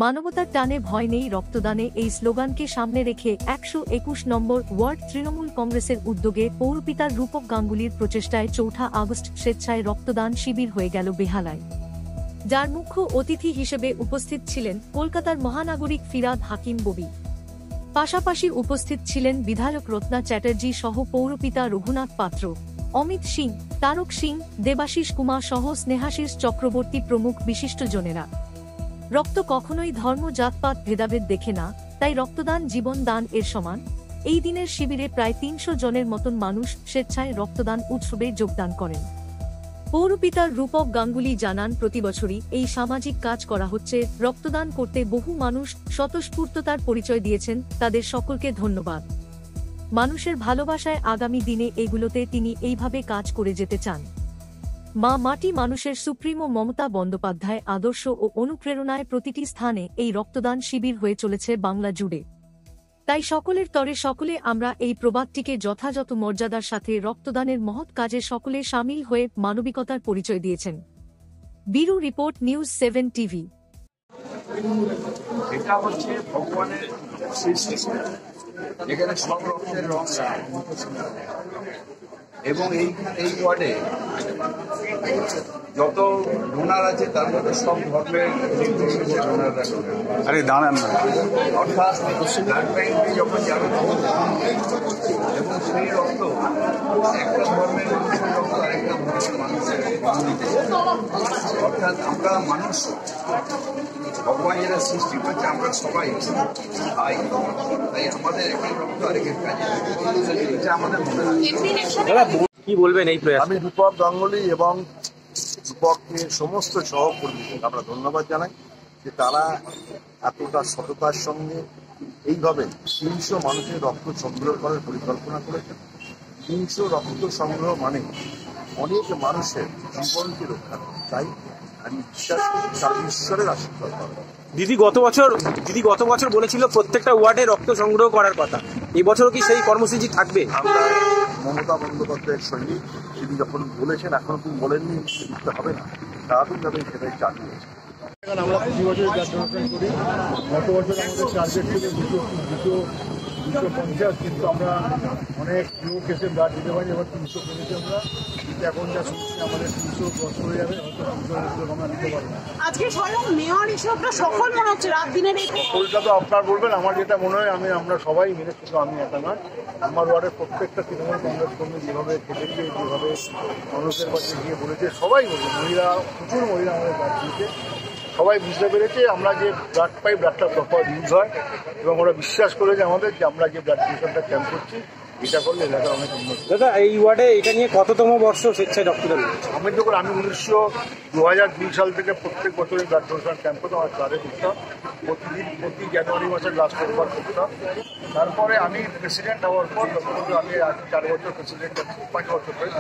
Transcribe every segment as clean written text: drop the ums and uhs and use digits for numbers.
মানবতার টানে ভয় নেই রক্তদানে এই স্লোগানকে সামনে রেখে ১২১ নম্বর ওয়ার্ড তৃণমূল কংগ্রেসের উদ্যোগে পৌরপিতার রূপক গাঙ্গুলির প্রচেষ্টায় ৪ আগস্ট স্বেচ্ছায় রক্তদান শিবির হয়ে গেল বেহালায়, যার মুখ্য অতিথি হিসেবে উপস্থিত ছিলেন কলকাতার মহানাগরিক ফিরাদ হাকিম ববি। পাশাপাশি উপস্থিত ছিলেন বিধায়ক রত্না চ্যাটার্জি সহ পৌরপিতা রঘুনাথ পাত্র, অমিত সিং, তারক সিং, দেবাশিস কুমার সহ স্নেহাশিস চক্রবর্তী প্রমুখ বিশিষ্টজনেরা। রক্ত কখনোই ধর্ম জাতপাত ভেদাভেদ দেখে না, তাই রক্তদান জীবন দান এর সমান। এই দিনের শিবিরে প্রায় ৩০০ জনের মতন মানুষ স্বেচ্ছায় রক্তদান উৎসবে যোগদান করেন। পৌরপিতার রূপক গাঙ্গুলি জানান, প্রতিবছরই এই সামাজিক কাজ করা হচ্ছে। রক্তদান করতে বহু মানুষ স্বতঃস্ফূর্ততার পরিচয় দিয়েছেন, তাদের সকলকে ধন্যবাদ। মানুষের ভালোবাসায় আগামী দিনে এগুলোতে তিনি এইভাবে কাজ করে যেতে চান। মা মাটি মানুষের সুপ্রিমো মমতা বন্দ্যোপাধ্যায় আদর্শ ও অনুপ্রেরণায় প্রতিটি স্থানে এই রক্তদান শিবির হয়ে চলেছে বাংলা জুড়ে। তাই সকলের তরে সকলে আমরা এই প্রবাদটিকে যথাযথ মর্যাদার সাথে রক্তদানের মহৎ কাজে সকলে সামিল হয়ে মানবিকতার পরিচয় দিয়েছেন। Bureau report, news 7 TV. এটা হচ্ছে ভগবানের সৃষ্টি, এখানে সব রকমের রং এবং এই ওয়ার্ডে যত ডোনার আছে তার মধ্যে সব ধর্মের ডোনাররা আরে দাঁড়ান না, অর্থাৎ ব্লাড ব্যাংকে যখন যাবে এবং সেই রক্ত একটা ধর্মের মানুষের রক্ত আরেকটা ধর্মের মানুষের অর্থাৎ আমরা মানুষ, ভগবান যেটা সৃষ্টি করছে আমরা সবাই ভাই, তাই আমাদের একটা রক্ত আরেকের কাজে, এটা আমাদের মনে হয়। কি বলবেন এই প্রয়াস? আমি রূপক গাঙ্গুলি এবং রূপকের সমস্ত সহকর্মীদের আমরা ধন্যবাদ জানাই যে তারা এতটা সততার সঙ্গে এইভাবে ৩০০ মানুষের রক্ত সংগ্রহ করার পরিকল্পনা করেছেন। ৩০০ রক্ত সংগ্রহ মানে অনেক মানুষের জীবনকে রক্ষা করে, তাই আমি বিশ্বাস করি তার ঈশ্বরের আশীর্বাদ পাবো। দিদি গত বছর বলেছিল প্রত্যেকটা ওয়ার্ডে রক্ত সংগ্রহ করার কথা, এবছরও কি সেই কর্মসূচি থাকবে? আমরা মমতা বন্দ্যোপাধ্যায়ের সৈনিক, তিনি যখন বলেছেন এখনো তিনি বলেননি দিতে হবে না, স্বাভাবিকভাবে সেটাই চালিয়েছে। আমরা প্রতি বছর ব্লাড ডোনেশন করি। গত বছর আমাদের টার্গেট ছিল 250, কিন্তু আমরা অনেক লোক এসে ব্লাড দিতে পারি, এবার 300 করেছি আমরা। কিন্তু এখন যা শুনছি আমাদের 300 ক্রস করে যাবে, হয়তো 300 আমরা দিতে পারবো না। আজকে স্বয়ং মেয়র হিসেবে সফল মনে হচ্ছে রাত দিনের এই সফলটা তো আপনার বলবেন, আমার যেটা মনে হয় আমরা সবাই মিলে, শুধু আমি একা নয়, আমার ওয়ার্ডের প্রত্যেকটা তৃণমূল কংগ্রেস কর্মী যেভাবে খেটেছে, যেভাবে মানুষের কাছে গিয়ে বলেছে, সবাই বলছে, মহিলা, প্রচুর মহিলা আমাদের ব্লাড দিয়েছে। সবাই বুঝতে পেরেছে আমরা যে ব্লাড পাই, ব্লাডটা প্রপার ইউজ হয়, এবং ওরা বিশ্বাস করে যে আমাদের যে আমরা যে ব্লাড ডোনেশনটা ক্যাম্প করছি, এটা করলে এলাকার অনেক উন্নতি। দাদা, এই ওয়ার্ডে এটা নিয়ে কততম বর্ষ স্বেচ্ছায় রক্তদান? আমি 2002 সাল থেকে প্রত্যেক বছরই ব্লাড ডোনেশন ক্যাম্প করতাম, আমার ক্লাবে করতাম, প্রতি জানুয়ারি মাসের লাস্ট রোববার করতাম। তারপরে আমি প্রেসিডেন্ট হওয়ার পর আমি আজ 4 বছর প্রেসিডেন্ট আছি, 5 বছর ধরে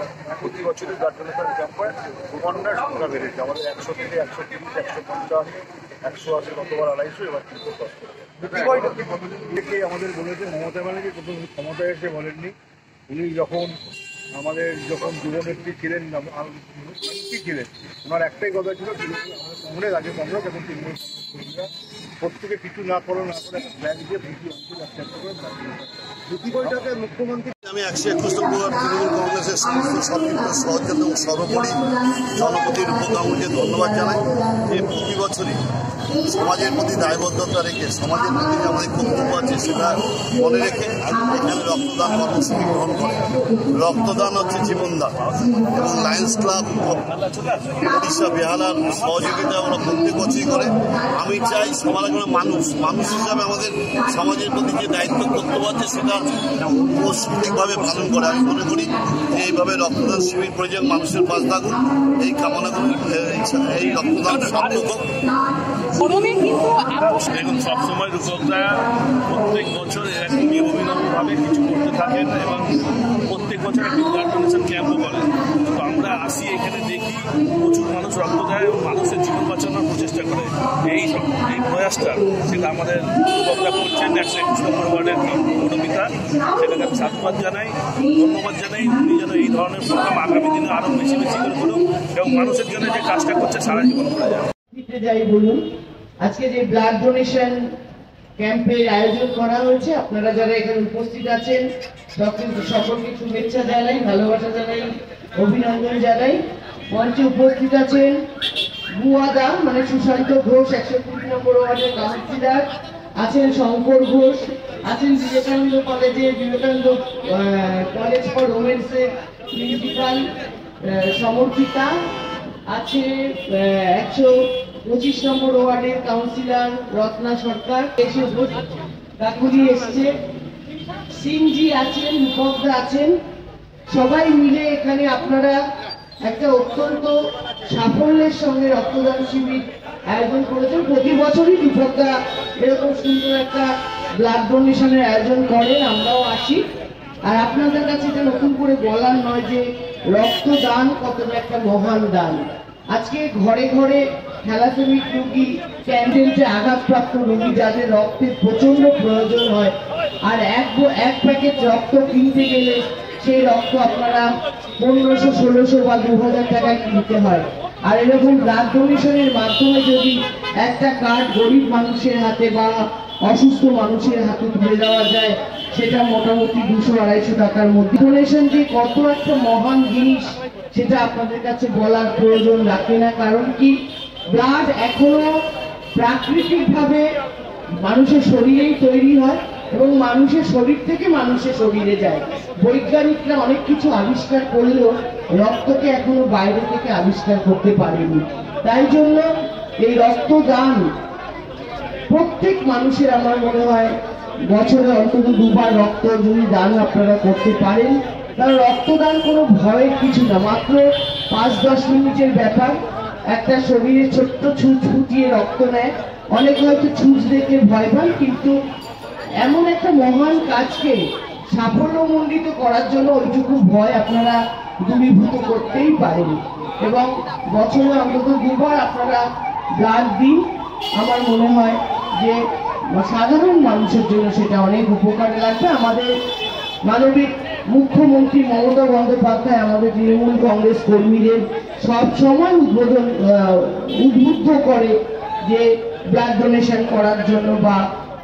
প্রতি বছরই ব্লাড ডোনেশন ক্যাম্প হয়। ক্রমান্বয়ে সংখ্যা বেড়েছে, আমাদের 100 থেকে 130, 150, 180, কতবার 250, এবার 310। থেকে আমাদের বলেছে মমতা ব্যানার্জি প্রথম ক্ষমতায় এসে বলেননি, উনি যখন যুবনেত্রী ছিলেন, ছিলেন, ওনার একটাই কথা ছিল, মনে রাখে আমরা যখন তৃণমূল প্রত্যেকে কিছু না করে ব্যাংক দিয়ে প্রতি অঞ্চল বইটাকে মুখ্যমন্ত্রী। আমি 121 নম্বর তৃণমূল কংগ্রেসের সমস্ত সর্বত্র সহযোগিতা এবং সর্বোপরি জনপতি রূপক গাঙ্গুলিকে ধন্যবাদ জানাই যে প্রতি বছরই সমাজের প্রতি দায়বদ্ধতা রেখে, সমাজের প্রতি যে আমাদের কর্তব্য আছে সেটা মনে রেখে এখানে রক্তদান কর্মসূচি গ্রহণ করে। রক্তদান হচ্ছে জীবনদান, এবং লায়ন্স ক্লাব ওড়িশা বেহালার সহযোগিতা ওরা প্রত্যেক বছরই করে। আমি চাই সবার আগে মানুষ হিসাবে আমাদের সমাজের প্রতি যে দায়িত্ব কর্তব্য আছে সেটা সঠিকভাবে পালন করে। আমি মনে করি যে এইভাবে রক্তদান শিবির করে যে মানুষের পাশ থাকুন, এই কামনা করি, এই রক্তদান সার্থক হোক। দেখুন, সবসময় রূপকরা প্রত্যেক বছর এরকম অভিনবভাবে কিছু করতে থাকেন এবং প্রত্যেক বছর একটি ব্লাড ডোনেশন ক্যাম্পও করেন। তো আমরা আসি, এখানে দেখি প্রচুর মানুষ রক্ত দেয় এবং মানুষের জীবন বাঁচানোর প্রচেষ্টা করে। এই প্রয়াসটা সেটা আমাদের রূপকরা করছেন 121 নম্বর ওয়ার্ডের পৌরপিতা, সেটাকে আমি সাধুবাদ জানাই, ধন্যবাদ জানাই। উনি যেন এই ধরনের প্রোগ্রাম আগামী দিনে আরও বেশি করে করুন এবং মানুষের জন্য যে কাজটা করছে সারা জীবন করে যাবে। যাই বলুন, আজকে যে ব্লাড ডোনেশন ক্যাম্পের আয়োজন করা হয়েছে, আপনারা যারা এখানে উপস্থিত আছেন সকলকে শুভেচ্ছা জানাই, ভালোবাসা জানাই, অভিনন্দন জানাই। মঞ্চে উপস্থিত আছেন বুয়াদা মানে সুশান্ত ঘোষ 120 নম্বর ওয়ার্ডের কাউন্সিলর, আছেন শঙ্কর ঘোষ, আছেন বিবেকানন্দ কলেজের বিবেকানন্দ কলেজ ফর ওমেন্সের প্রিন্সিপাল সমর্পিতা, আছে 125 নম্বর ওয়ার্ডের কাউন্সিলর রত্না সরকার, এসে কাকুলি এসছে, সিংজি আছেন, রূপকদা আছেন। সবাই মিলে এখানে আপনারা একটা অত্যন্ত সাফল্যের সঙ্গে রক্তদান শিবির আয়োজন করেছেন। প্রতি বছরই রূপকদা এরকম সুন্দর একটা ব্লাড ডোনেশনের আয়োজন করেন, আমরাও আসি। আর আপনাদের কাছে এটা নতুন করে বলার নয় যে রক্তদান কতটা একটা মহান দান। আজকে ঘরে ঘরে থ্যালাসেমিক রোগী, ক্যান্সারে আঘাতপ্রাপ্ত রোগী যাদের রক্তের প্রচন্ড প্রয়োজন হয়, আর এক প্যাকেট রক্ত কিনতে গেলে সেই রক্ত আপনারা 1500, 1600 বা 2000 টাকায় কিনতে হয়। আর এরকম ব্লাড ডোনেশনের মাধ্যমে যদি একটা কার্ড গরিব মানুষের হাতে বা অসুস্থ মানুষের হাতে তুলে দেওয়া যায়, সেটা মোটামুটি 200-250 টাকার মধ্যে। ডোনেশন যে কত একটা মহান জিনিস সেটা আপনাদের কাছে বলার প্রয়োজন রাখে না। কারণ কি, ব্লাড এখনো প্রাকৃতিকভাবে মানুষের শরীরেই তৈরি হয় এবং মানুষের শরীর থেকে মানুষের শরীরে যায়। বৈজ্ঞানিকরা অনেক কিছু আবিষ্কার করলেও রক্তকে এখনো বাইরে থেকে আবিষ্কার করতে পারেনি। তাই জন্য এই রক্তদান প্রত্যেক মানুষের, আমার মনে হয় বছরে অন্তত 2 বার রক্ত যদি দান আপনারা করতে পারেন, কারণ রক্তদান কোনো ভয়ের কিছু না, মাত্র 5-10 মিনিটের ব্যাপার। একটা শরীরে ছোট্ট ছুঁচ ফুটিয়ে রক্ত নেয়, অনেকে হয়তো ছুঁচ দেখে ভয় পান, কিন্তু এমন একটা মহান কাজকে সাফল্যমণ্ডিত করার জন্য ওইটুকু ভয় আপনারা দূরীভূত করতেই পারেন। এবং বছরে অন্তত 2 বার আপনারা ব্লাড দিন। আমার মনে হয় যে সাধারণ মানুষের জন্য সেটা অনেক উপকার লাগবে। আমাদের মানবিক মুখ্যমন্ত্রী মমতা বন্দ্যোপাধ্যায় আমাদের তৃণমূল কংগ্রেস কর্মীদের সব সময় উদ্বুদ্ধ করে যে ব্লাড ডোনেশন করার জন্য বা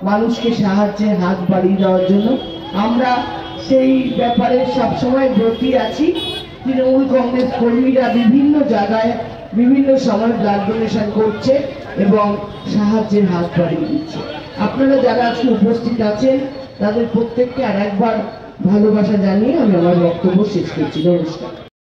মানুষকে সাহায্যের হাত বাড়িয়ে দেওয়ার জন্য। আমরা সেই ব্যাপারে সবসময় ব্রতী আছি। তৃণমূল কংগ্রেস কর্মীরা বিভিন্ন জায়গায় বিভিন্ন সময় ব্লাড ডোনেশন করছে এবং সাহায্যের হাত বাড়িয়ে দিচ্ছে। আপনারা যারা আজকে উপস্থিত আছেন তাদের প্রত্যেককে আর একবার ভালোবাসা জানিয়ে আমি আমার বক্তব্য শেষ করছি। নমস্কার।